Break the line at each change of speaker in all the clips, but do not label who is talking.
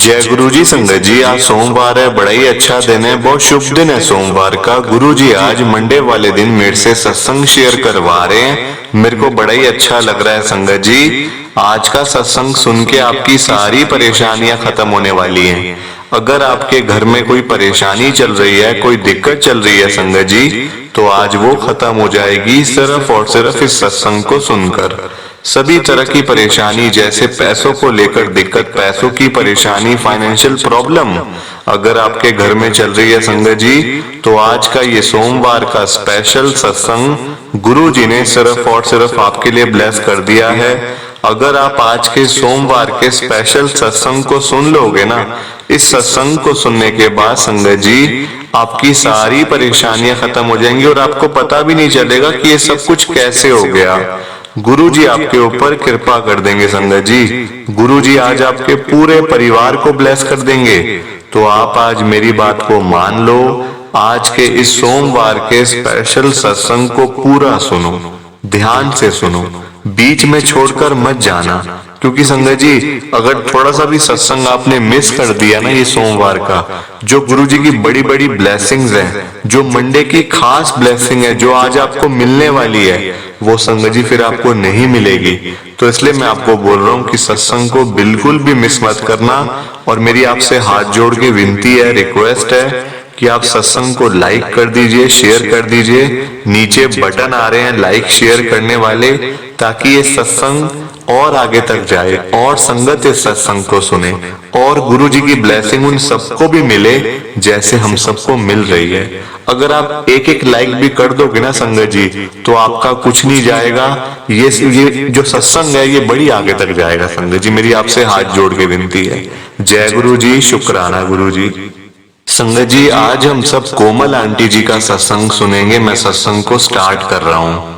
जय गुरु जी। संगत जी, आज सोमवार है, बड़ा ही अच्छा दिन है, बहुत शुभ दिन है सोमवार का। गुरु जी आज मंडे वाले दिन मेरे से सत्संग शेयर करवा रहे हैं, मेरे को बड़ा ही अच्छा लग रहा है। संगत जी, आज का सत्संग सुन के आपकी सारी परेशानियां खत्म होने वाली हैं। अगर आपके घर में कोई परेशानी चल रही है, कोई दिक्कत चल रही है संगत जी, तो आज वो खत्म हो जाएगी सिर्फ और सिर्फ इस सत्संग को सुनकर। सभी तरह की परेशानी, जैसे पैसों को लेकर दिक्कत, पैसों की परेशानी, फाइनेंशियल प्रॉब्लम अगर आपके घर में चल रही है संगत जी, तो आज का ये सोमवार का स्पेशल सत्संग गुरु जी ने सिर्फ और सिर्फ आपके लिए ब्लेस कर दिया है। अगर आप आज के सोमवार के स्पेशल सत्संग को सुन लोगे ना, इस सत्संग को सुनने के बाद संगत जी आपकी सारी परेशानियां खत्म हो जाएंगी और आपको पता भी नहीं चलेगा कि ये सब कुछ कैसे हो गया। गुरु जी आपके ऊपर कृपा कर देंगे संगत जी। गुरु जी आज आपके पूरे परिवार को ब्लेस कर देंगे। तो आप आज मेरी बात को मान लो, आज के इस सोमवार के स्पेशल सत्संग को पूरा सुनो, ध्यान से सुनो, बीच में छोड़कर मत जाना। क्योंकि संगत जी अगर थोड़ा सा भी सत्संग आपने मिस कर दिया ना ये सोमवार का, जो गुरु जी की बड़ी बड़ी ब्लेसिंग्स है, जो मंडे की खास ब्लेसिंग है, जो आज आपको मिलने वाली है, वो संगत जी फिर आपको नहीं मिलेगी। तो इसलिए मैं आपको बोल रहा हूँ कि सत्संग को बिल्कुल भी मिस मत करना। और मेरी आपसे हाथ जोड़ के विनती है, रिक्वेस्ट है कि आप सत्संग को लाइक कर दीजिए, शेयर कर दीजिए। नीचे बटन आ रहे हैं लाइक शेयर करने वाले, ताकि ये सत्संग और आगे तक जाए और संगत इस सत्संग को सुने और गुरु जी की ब्लेसिंग उन सबको भी मिले जैसे हम सबको मिल रही है। अगर आप एक एक लाइक भी कर दोगे ना संगत जी, तो आपका कुछ नहीं जाएगा। ये जो सत्संग है ये बड़ी आगे तक जाएगा संगत जी। मेरी आपसे हाथ जोड़ के विनती है। जय गुरु जी, शुक्राना गुरु जी। संगत जी आज हम सब कोमल आंटी जी का सत्संग सुनेंगे। मैं सत्संग को स्टार्ट कर रहा हूँ।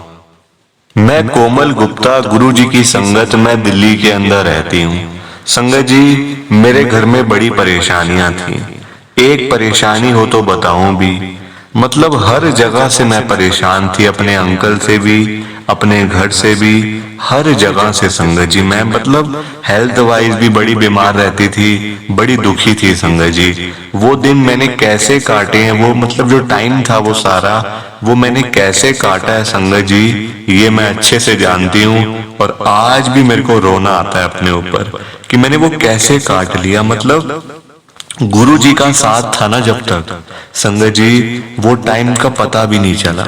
मैं कोमल गुप्ता, गुरु जी की संगत में दिल्ली के अंदर रहती हूँ। संगत जी मेरे घर में बड़ी परेशानियां थी। एक परेशानी हो तो बताऊं भी, मतलब हर जगह से मैं परेशान थी, अपने अंकल से भी, अपने घर से भी, हर जगह से संगत जी। मैं मतलब हेल्थ वाइज भी बड़ी बीमार रहती थी, बड़ी दुखी थी संगत जी। वो दिन मैंने कैसे काटे हैं, वो मतलब जो टाइम था वो सारा वो मैंने कैसे काटा है संगत जी, ये मैं अच्छे से जानती हूँ। और आज भी मेरे को रोना आता है अपने ऊपर कि मैंने वो कैसे काट लिया। मतलब गुरु जी का साथ था ना जब तक संगत जी, वो टाइम का पता भी नहीं चला।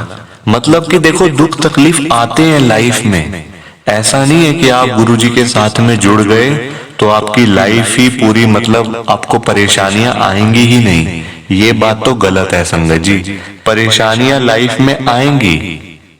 मतलब कि देखो दुख तकलीफ आते हैं लाइफ में, ऐसा नहीं है कि आप गुरु जी के साथ में जुड़ गए तो आपकी लाइफ ही पूरी, मतलब आपको परेशानियां आएंगी ही नहीं। ये बात तो गलत है संगत जी। परेशानियां लाइफ में आएंगी,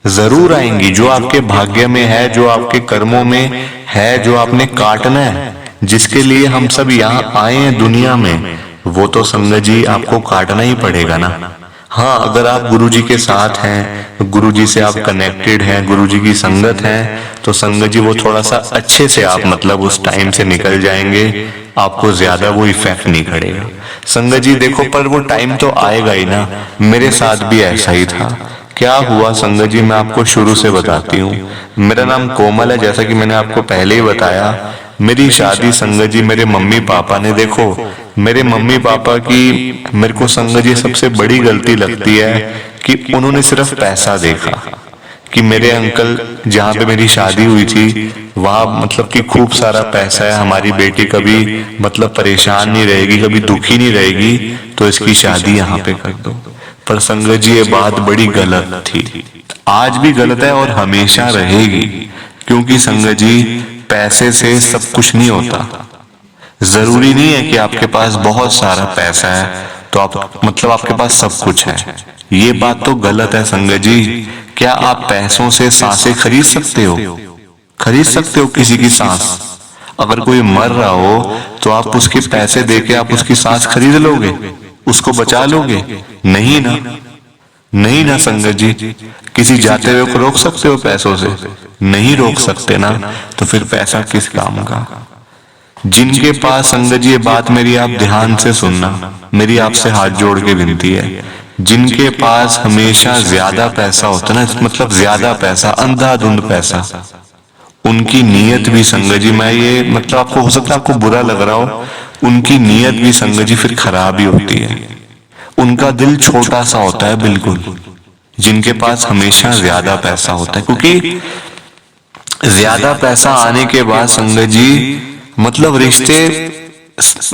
जरूर आएंगी। जो आपके भाग्य में है, जो आपके कर्मों में है, जो आपने काटना है, जिसके लिए हम सब यहाँ आए हैं दुनिया में, वो तो संगत जी आपको काटना ही पड़ेगा ना। हाँ, अगर आप गुरु जी के साथ हैं, गुरु जी से आप कनेक्टेड हैं, गुरु जी की संगत हैं, तो संगत जी वो थोड़ा सा अच्छे से आप मतलब उस टाइम से निकल जाएंगे, आपको ज्यादा वो इफेक्ट नहीं करेगा संगत जी। देखो पर वो टाइम तो आएगा ही ना। मेरे साथ भी ऐसा ही था। क्या हुआ संगत जी, मैं आपको शुरू से बताती हूँ। मेरा नाम कोमल है, जैसा कि मैंने आपको पहले ही बताया। मेरी शादी संगत जी मेरे मम्मी पापा ने, देखो मेरे मम्मी पापा की मेरे को संगत जी सबसे बड़ी गलती लगती है कि उन्होंने सिर्फ पैसा देखा कि मेरे अंकल जहाँ पे मेरी शादी हुई थी वहां मतलब कि खूब सारा पैसा है, हमारी बेटी कभी मतलब परेशान नहीं रहेगी, कभी दुखी नहीं रहेगी, तो इसकी शादी यहाँ पे कर दो। पर संगत जी ये बात बड़ी गलत थी, आज भी गलत है और हमेशा रहेगी। क्योंकि संगत जी पैसे से सब कुछ नहीं होता। जरूरी नहीं है कि आपके पास बहुत सारा पैसा है तो आप मतलब आपके पास सब कुछ है। ये बात तो गलत है संगत जी। क्या आप पैसों से सांसें खरीद सकते हो? खरीद सकते हो किसी की सांस? अगर कोई मर रहा हो तो आप उसके पैसे देके आप उसकी सांस खरीद लोगे, उसको बचा लोगे? नहीं ना, नहीं ना संगत जी। किसी जाते हुए को रोक सकते हो पैसों से? नहीं रोक सकते ना, तो फिर पैसा किस काम का? जिनके पास संगत जी, ये बात मेरी आप ध्यान से सुनना, मेरी आपसे हाथ जोड़ के विनती है, जिनके पास हमेशा ज्यादा पैसा होता है ना, मतलब ज्यादा पैसा, अंधाधुंध पैसा, उनकी नीयत भी संगत जी, मैं ये मतलब आपको हो सकता है आपको बुरा लग रहा हो, उनकी नीयत भी संगत जी फिर खराब ही होती है। उनका दिल छोटा सा होता है बिल्कुल, जिनके पास हमेशा ज्यादा पैसा होता है, क्योंकि ज्यादा पैसा आने के बाद संगत जी मतलब रिश्ते,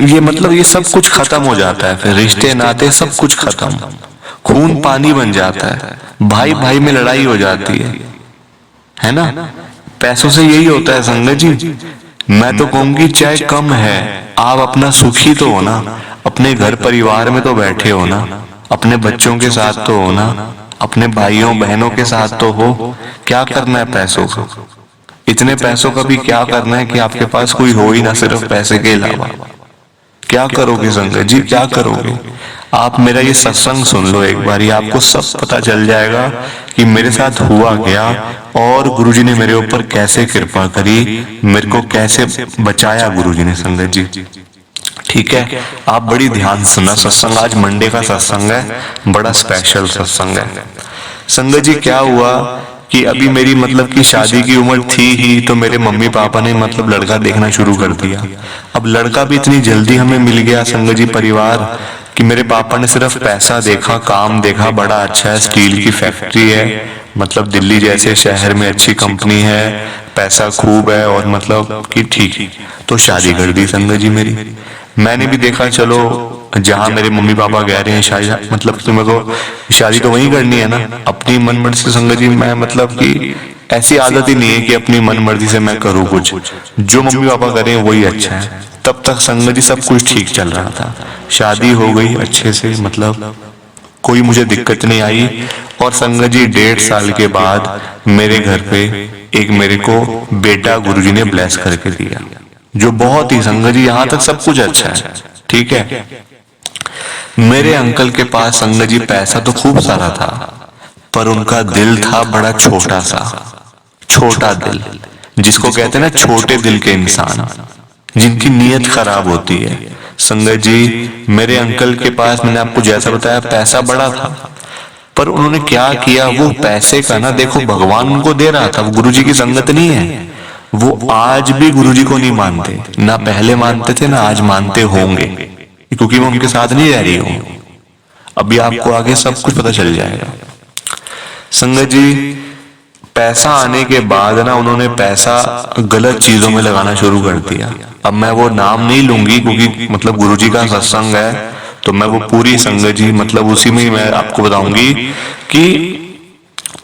ये मतलब ये सब कुछ खत्म हो जाता है, फिर रिश्ते नाते सब कुछ खत्म, खून पानी बन जाता है, भाई भाई में लड़ाई हो जाती है ना। पैसों से यही होता है संगत जी। मैं तो कहूंगी चाहे कम है, आप अपना सुखी तो हो ना, अपने घर परिवार में तो बैठे हो ना, अपने बच्चों के साथ तो हो ना, अपने भाइयों बहनों के साथ तो हो। क्या करना है पैसों का, इतने पैसों का भी क्या करना है कि आपके पास कोई हो ही ना सिर्फ पैसे के अलावा। क्या करोगे संगत जी, क्या करोगे। आप मेरा ये सत्संग सुन लो एक बार, आपको सब पता चल जाएगा कि मेरे साथ हुआ क्या और गुरुजी ने मेरे ऊपर कैसे कृपा करी, मेरे को कैसे बचाया गुरुजी ने संगत जी। ठीक है, आप बड़ी ध्यान सुनना सत्संग, आज मंडे का सत्संग है, बड़ा स्पेशल सत्संग है संगत जी। क्या हुआ कि अभी मेरी मतलब की शादी की उम्र थी ही, तो मेरे मम्मी पापा ने मतलब लड़का देखना शुरू कर दिया। अब लड़का भी इतनी जल्दी हमें मिल गया संगत जी परिवार, कि मेरे पापा ने सिर्फ पैसा देखा, काम देखा, बड़ा अच्छा है, स्टील की फैक्ट्री है, मतलब दिल्ली जैसे शहर में अच्छी कंपनी है, पैसा खूब है, और मतलब कि ठीक, तो शादी कर दी संगत जी मेरी। मैंने भी देखा चलो जहां मेरे मम्मी पापा कह रहे हैं शादी, मतलब तुम्हें को शादी तो वहीं करनी है ना, अपनी मन मर्जी से संगत जी। मैं मतलब कि ऐसी आदत ही नहीं है कि अपनी मन मर्जी से मैं करूँ कुछ, जो मम्मी पापा करें वही अच्छा है। तब तक संगत जी सब कुछ ठीक चल रहा था, शादी हो गई अच्छे से, मतलब कोई मुझे दिक्कत नहीं आई। और संगत जी 1.5 साल के बाद मेरे घर पे एक मेरे को बेटा गुरुजी ने ब्लेस करके दिया, जो बहुत ही संगत जी यहाँ तक सब कुछ अच्छा है। ठीक है, मेरे अंकल के पास संगत जी पैसा तो खूब सारा था, पर उनका दिल था बड़ा छोटा सा, छोटा दिल, जिसको कहते हैं ना छोटे दिल के इंसान, जिनकी नीयत खराब होती है संगत जी। मेरे अंकल के पास मैंने आपको जैसा बताया पैसा बड़ा था, पर उन्होंने क्या किया, वो पैसे का ना देखो भगवान उनको दे रहा था, वो गुरुजी की संगत नहीं है। वो आज भी गुरुजी को नहीं मानते, ना पहले मानते थे ना आज मानते होंगे, क्योंकि मैं उनके साथ नहीं रह रही हूं। अभी आपको आगे सब कुछ पता चल जाएगा संगत जी। पैसा आने के बाद ना उन्होंने पैसा गलत चीजों में लगाना शुरू कर दिया। अब मैं वो नाम नहीं लूंगी क्योंकि मतलब गुरुजी का सत्संग है, तो मैं वो पूरी संगत जी मतलब उसी में मैं आपको बताऊंगी कि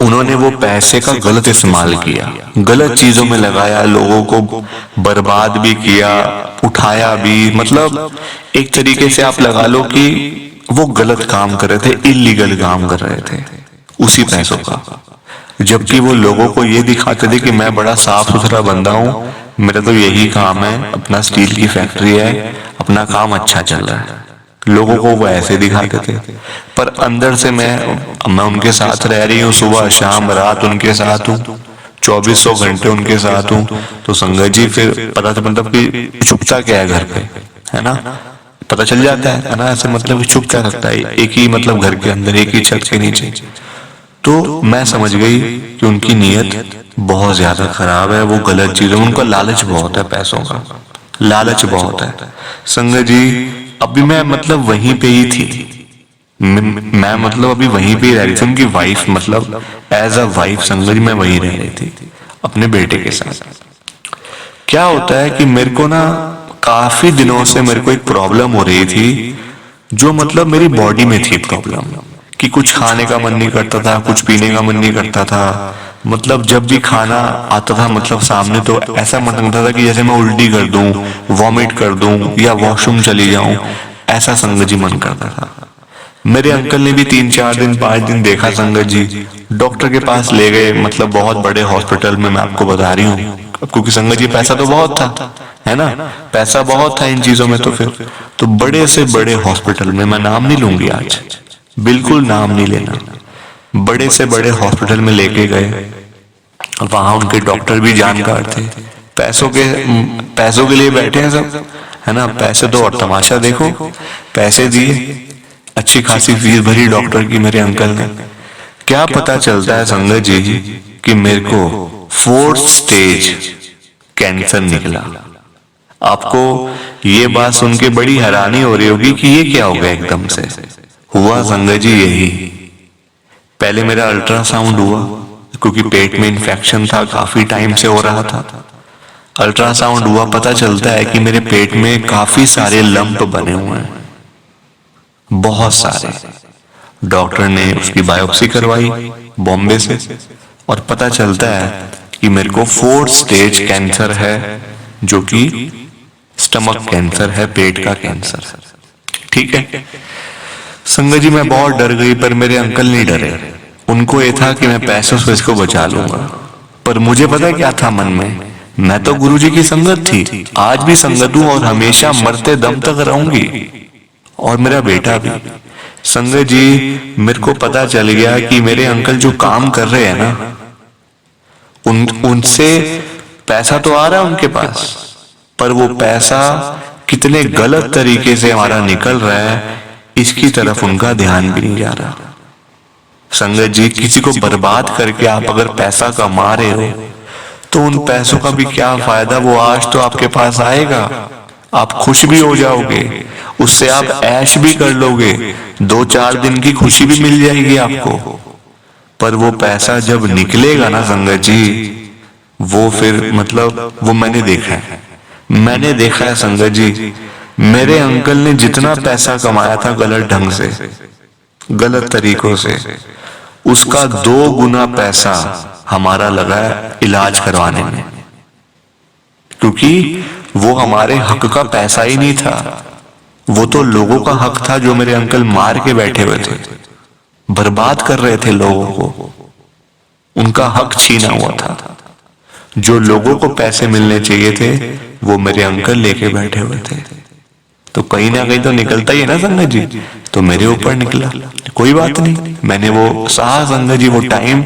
उन्होंने वो पैसे का गलत इस्तेमाल किया, गलत चीजों में लगाया, लोगों को बर्बाद भी किया, उठाया भी, मतलब एक तरीके से आप लगा लो कि वो गलत काम कर रहे थे, इलीगल काम कर रहे थे उसी पैसों का। जबकि वो लोगों को ये दिखाते थे कि मैं बड़ा साफ सुथरा बंदा हूँ, मेरा तो यही काम है, अपना स्टील की फैक्ट्री है, अपना काम अच्छा चल रहा है, लोगों को वो ऐसे दिखाते थे। पर अंदर से मैं उनके साथ रह रही हूँ, सुबह शाम रात उनके साथ हूँ, 2400 घंटे उनके साथ हूँ। तो संगत जी फिर पता था मतलब कि छुपता क्या है घर पे, है ना, पता चल जाता है ना, ऐसे मतलब छुप क्या सकता है, एक ही मतलब घर के अंदर एक ही छत के नीचे। तो मैं समझ गई कि उनकी नीयत बहुत ज्यादा खराब है, वो गलत चीज है, उनका लालच बहुत है, पैसों का लालच बहुत है संगत जी। अभी मैं मतलब वहीं पे ही थी, मैं मतलब अभी वहीं पे ही रह रही थी, उनकी वाइफ मतलब एज अ वाइफ संगत जी मैं वहीं रह रही थी अपने बेटे के साथ। क्या होता है कि मेरे को ना काफी दिनों से मेरे को एक प्रॉब्लम हो रही थी, जो मतलब मेरी बॉडी में थी प्रॉब्लम, कि कुछ खाने का मन नहीं करता था, कुछ पीने का मन नहीं करता था, मतलब जब भी खाना आता था मतलब सामने तो ऐसा मन करता था कि जैसे मैं उल्टी कर दूं, वॉमिट कर दूं या वॉशरूम चली जाऊं, ऐसा संगत जी मन करता था। मेरे अंकल ने भी 3-4 दिन 5 दिन देखा संगत जी, डॉक्टर के पास ले गए, मतलब बहुत बड़े हॉस्पिटल में, मैं आपको बता रही हूँ, क्योंकि संगत जी पैसा तो बहुत था, है ना, पैसा बहुत था इन चीजों में। तो फिर तो बड़े से बड़े हॉस्पिटल में, मैं नाम नहीं लूंगी आज, बिल्कुल नाम नहीं लेना, बड़े से बड़े हॉस्पिटल में लेके गए, वहां उनके डॉक्टर भी जानकार थे, पैसों के लिए बैठे हैं सब, है ना, पैसे दो और तमाशा देखो। पैसे दिए, अच्छी खासी फीस भरी डॉक्टर की मेरे अंकल ने। क्या पता चलता है संगत जी कि मेरे को 4th स्टेज कैंसर निकला। आपको ये बात सुन के बड़ी हैरानी हो रही होगी कि ये क्या हो गया एकदम से। हुआ संगत जी यही, पहले मेरा अल्ट्रासाउंड हुआ क्योंकि पेट में इन्फेक्शन था, काफी टाइम से हो रहा था। अल्ट्रासाउंड हुआ, पता चलता है कि मेरे पेट में काफी सारे लंप बने हुए हैं, बहुत सारे। डॉक्टर ने उसकी बायोप्सी करवाई बॉम्बे से और पता चलता है कि मेरे को 4th स्टेज कैंसर है, जो कि स्टमक कैंसर है, पेट का कैंसर। ठीक है संगत जी, मैं बहुत डर गई, पर मेरे अंकल नहीं डरे। उनको ये था कि मैं पैसों से इसको बचा लूंगा, पर मुझे पता क्या था मन में, मैं तो गुरुजी की संगत थी, आज भी संगत हूं और हमेशा मरते दम तक रहूंगी, और मेरा बेटा भी। संगत जी, मेरे को पता चल गया कि मेरे अंकल जो काम कर रहे हैं ना, उनसे पैसा तो आ रहा है उनके पास, पर वो पैसा कितने गलत तरीके से हमारा निकल रहा है, इसकी तरफ उनका ध्यान भी नहीं जा रहा। संगत जी, किसी को बर्बाद करके आप अगर पैसा कमा रहे हो तो उन पैसों का भी क्या फायदा। वो आज तो आपके पास आएगा, आप खुश भी हो जाओगे, उससे आप ऐश भी कर लोगे, 2-4 दिन की खुशी भी मिल जाएगी आपको, पर वो पैसा जब निकलेगा ना संगत जी, वो फिर मतलब वो मैंने देखा है संगत जी। मेरे अंकल ने जितना पैसा कमाया था गलत ढंग से, गलत तरीकों से, उसका 2 गुना पैसा हमारा लगा है इलाज करवाने में, क्योंकि वो हमारे हक का पैसा ही नहीं था, वो तो लोगों का हक था जो मेरे अंकल मार के बैठे हुए थे, बर्बाद कर रहे थे लोगों को, उनका हक छीना हुआ था। जो लोगों को पैसे मिलने चाहिए थे वो मेरे अंकल लेके बैठे हुए थे। तो कहीं ना कहीं तो निकलता ही है ना संगत जी, तो मेरे ऊपर निकला। कोई बात नहीं, मैंने वो सहा संगत जी, वो टाइम,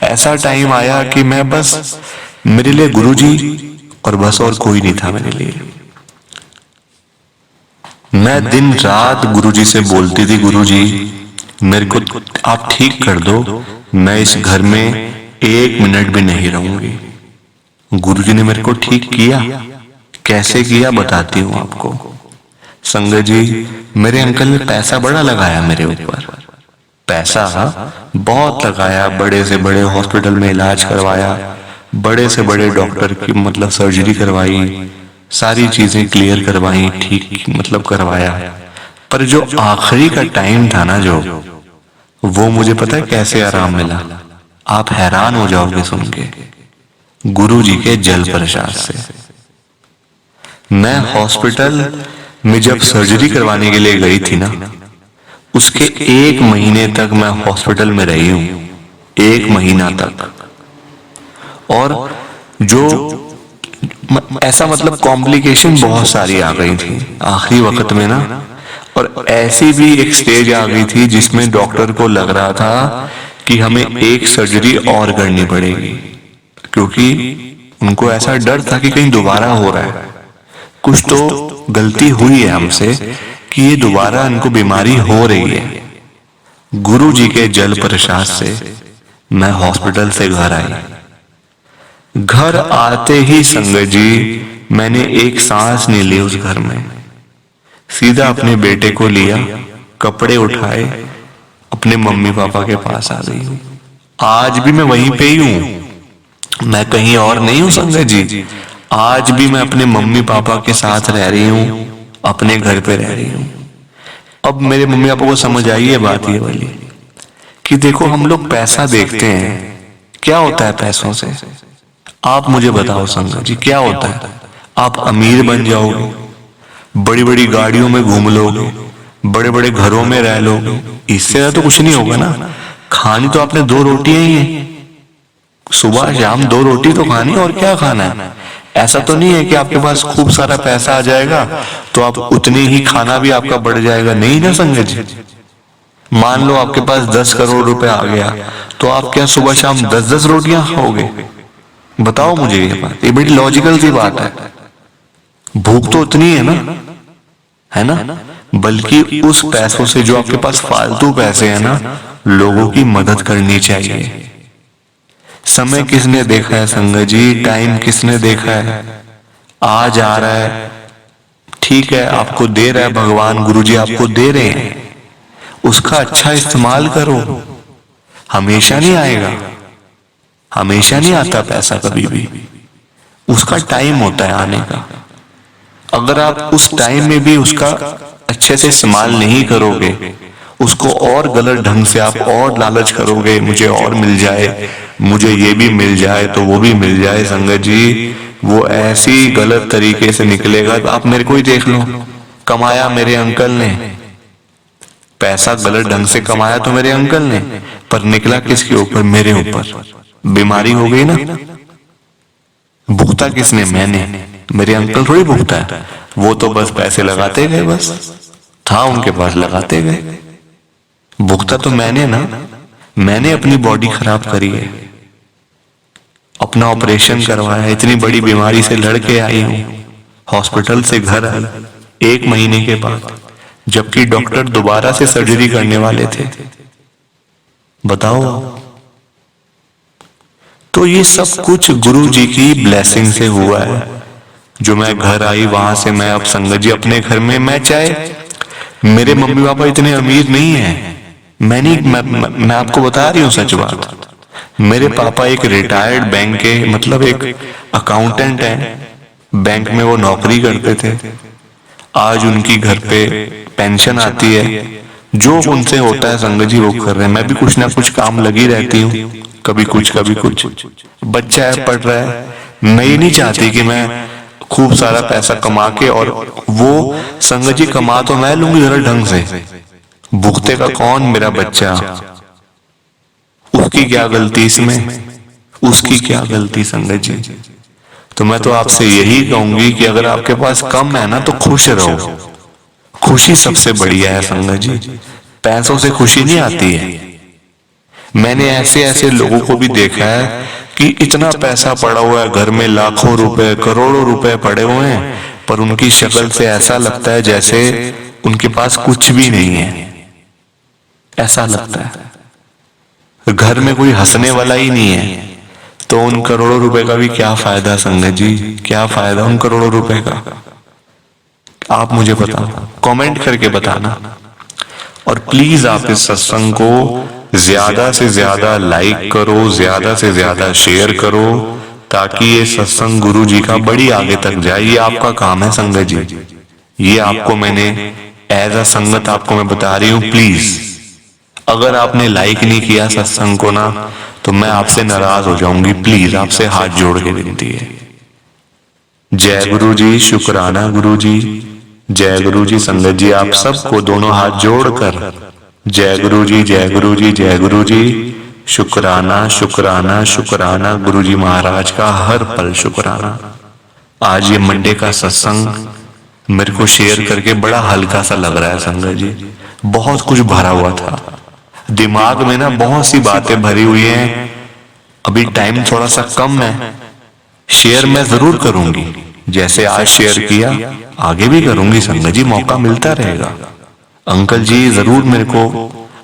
ऐसा टाइम आया कि मैं बस, मेरे लिए गुरुजी और बस, और कोई नहीं था मेरे लिए। मैं दिन रात गुरुजी से बोलती थी, गुरुजी मेरे को आप ठीक कर दो, मैं इस घर में 1 मिनट भी नहीं रहूंगी। गुरुजी ने मेरे को ठीक किया। कैसे किया बताती हूँ आपको। संगत जी, मेरे अंकल ने पैसा बड़ा लगाया मेरे ऊपर, पैसा बहुत लगाया, बड़े से बड़े हॉस्पिटल में इलाज करवाया, बड़े से बड़े डॉक्टर की मतलब सर्जरी करवाई, सारी चीजें क्लियर करवाई, ठीक मतलब करवाया। पर जो आखिरी का टाइम था ना, जो वो मुझे पता है कैसे आराम मिला, आप हैरान हो जाओगे सुन के। गुरुजी के जल प्रसाद से। मैं हॉस्पिटल में जब सर्जरी करवाने के लिए गई थी ना, उसके 1 महीने तक मैं हॉस्पिटल में रही हूं, 1 महीना तक। और जो ऐसा मतलब कॉम्प्लिकेशन बहुत सारी आ गई थी आखिरी वक्त में ना, और ऐसी भी एक स्टेज आ गई थी जिसमें डॉक्टर को लग रहा था कि हमें एक सर्जरी और करनी पड़ेगी, क्योंकि उनको ऐसा डर था कि कहीं दोबारा हो रहा है, कुछ तो गलती हुई है हमसे कि ये दोबारा इनको बीमारी हो रही है। गुरु जी के जल प्रसाद से मैं हॉस्पिटल से घर आई। घर आते ही संगत जी, मैंने एक सांस नहीं ली उस घर में, सीधा अपने बेटे को लिया, कपड़े उठाए, अपने मम्मी पापा के पास आ गई हूँ। आज भी मैं वहीं पे ही हूँ, मैं कहीं और नहीं हूँ संगत जी। आज भी मैं अपने मम्मी पापा के साथ रह रही हूँ, अपने घर पे रह रही हूँ। अब मेरे मम्मी पापा को समझ आई है बात ये वाली कि देखो, हम लोग पैसा देखते हैं, क्या होता है पैसों से? आप मुझे बताओ संगत जी, क्या होता है? आप अमीर बन जाओगे, बड़ी बड़ी गाड़ियों में घूम लोगे, बड़े बड़े घरों में रह लोगे, इससे तो कुछ नहीं होगा ना। खानी तो आपने 2 रोटियां ही है, सुबह शाम 2 रोटी तो खानी, और क्या खाना है? ऐसा तो नहीं है कि आपके पास खूब सारा पैसा आ जाएगा तो आप उतने ही खाना भी आपका बढ़ जाएगा, नहीं ना संगत जी। मान लो आपके पास 10 करोड़ रुपए आ गया, तो आप क्या सुबह शाम 10-10 रोटियां खाओगे? बताओ मुझे ये बात, ये बड़ी लॉजिकल सी बात है। भूख तो उतनी है ना, बल्कि उस पैसों से जो आपके पास फालतू पैसे हैं ना, लोगों की मदद करनी चाहिए। समय किसने देखा है संगत जी? टाइम किसने देखा है? आज आ रहा है, ठीक है, आपको दे रहा है भगवान, गुरुजी आपको दे रहे हैं, उसका अच्छा इस्तेमाल करो। हमेशा नहीं आएगा, हमेशा नहीं आता पैसा कभी भी, उसका टाइम होता है आने का। अगर आप उस टाइम में भी उसका अच्छे से इस्तेमाल नहीं करोगे, उसको और गलत ढंग से आप और लालच करोगे, मुझे और मिल जाए, मुझे ये भी मिल जाए तो वो भी मिल जाए, संगत जी वो ऐसी गलत तरीके से निकलेगा। तो आप मेरे को ही देख लो, कमाया मेरे अंकल ने, पैसा गलत ढंग से कमाया तो मेरे अंकल ने, पर निकला किसके ऊपर? मेरे ऊपर। बीमारी हो गई ना, भुगता किसने? मैंने, मेरे अंकल थोड़ी भुगता है, वो तो बस पैसे लगाते गए, बस था उनके पास लगाते गए। भुगता तो मैंने ना, मैंने अपनी बॉडी खराब करी है, अपना ऑपरेशन करवाया, इतनी बड़ी बीमारी से लड़के आई हूं, हॉस्पिटल से घर आई 1 महीने के बाद, जबकि डॉक्टर दोबारा से सर्जरी करने वाले थे। बताओ। तो ये सब कुछ गुरु जी की ब्लेसिंग से हुआ है। जो मैं घर आई वहां से मैं अब संगत जी अपने घर में, मैं चाहे मेरे मम्मी पापा इतने अमीर नहीं है, मैं आपको बता रही हूँ सच बात। मेरे पापा एक रिटायर्ड बैंक के, मतलब एक अकाउंटेंट हैं, बैंक में वो नौकरी करते थे। आज उनकी घर पे पेंशन आती है, जो उनसे होता है संगत जी वो कर रहे हैं। मैं भी कुछ ना कुछ काम लगी रहती हूँ, कभी कुछ कभी कुछ। बच्चा है, पढ़ रहा है, मैं ये नहीं चाहती कि मैं खूब सारा पैसा कमा के, और वो संगत जी कमा तो मैं लूंगी जरा ढंग से, भुगते का कौन? मेरा बच्चा। उसकी क्या गलती इसमें? उसकी क्या गलती संगत जी? तो मैं तो आपसे यही कहूंगी कि अगर आपके पास कम है ना तो खुश रहो। खुशी सबसे बढ़िया है संगत जी, पैसों से खुशी नहीं आती है। मैंने ऐसे ऐसे लोगों को भी देखा है कि इतना पैसा पड़ा हुआ है घर में, लाखों रुपए करोड़ों रुपए पड़े हुए हैं, पर उनकी शक्ल से ऐसा लगता है जैसे उनके पास कुछ भी नहीं है, ऐसा लगता है। घर में कोई हंसने वाला ही नहीं है, तो उन करोड़ों रुपए का भी क्या फायदा संगत जी? क्या फायदा उन करोड़ों रुपए का? आप मुझे बताओ, कमेंट करके बताना। और प्लीज आप इस सत्संग को ज्यादा से ज्यादा लाइक करो, ज्यादा से ज्यादा शेयर करो, ताकि ये सत्संग गुरु जी का बड़ी आगे तक जाए। ये आपका काम है संगत जी, ये आपको मैंने एज अ संगत आपको मैं बता रही हूँ। प्लीज अगर आपने लाइक नहीं किया सत्संग को ना, तो मैं आपसे नाराज हो जाऊंगी। प्लीज आपसे हाथ जोड़ के विनती है। जय गुरु जी, शुक्राना गुरु जी, जय गुरु जी। संगत जी आप सबको दोनों हाथ जोड़कर जय गुरु जी, जय गुरु जी, जय गुरु जी। शुक्राना शुक्राना शुक्राना गुरु जी महाराज का हर पल शुक्राना। आज ये मंडे का सत्संग मेरे को शेयर करके बड़ा हल्का सा लग रहा है संगत जी। बहुत कुछ भरा हुआ था दिमाग में ना, बहुत सी बातें भरी हुई हैं। अभी टाइम थोड़ा सा कम है, शेयर मैं जरूर करूंगी, जैसे आज शेयर किया आगे भी करूंगी संगत जी, मौका मिलता रहेगा। अंकल जी जरूर मेरे को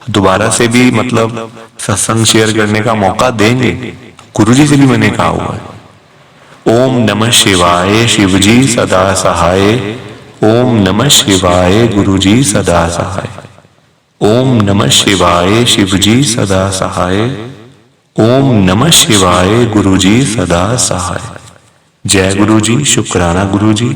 दोबारा से भी मतलब सत्संग शेयर करने का मौका देंगे, गुरुजी से भी मैंने कहा हुआ है। ओम नमः शिवाय, शिवजी सदा सहाय। ओम नमः शिवाय, गुरुजी सदा सहाय। ओम नमः शिवाय, शिवजी सदा सहाय। ओम नमः शिवाय, गुरुजी सदा सहाय। जय गुरु जी, शुक्राना गुरु जी,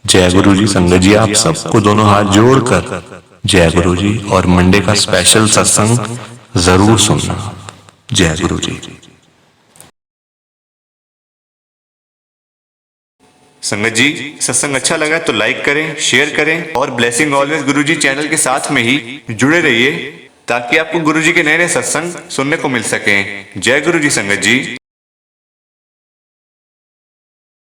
जय गुरु जी। संगत जी आप सबको दोनों हाथ जोड़कर जय गुरु जी। और मंडे का स्पेशल सत्संग जरूर सुनना। जय गुरु जी। संगत जी सत्संग अच्छा लगा तो लाइक करें, शेयर करें, और ब्लेसिंग ऑलवेज गुरुजी चैनल के साथ में ही जुड़े रहिए, ताकि आपको गुरुजी के नए नए सत्संग सुनने को मिल सके। जय गुरु जी संगत जी।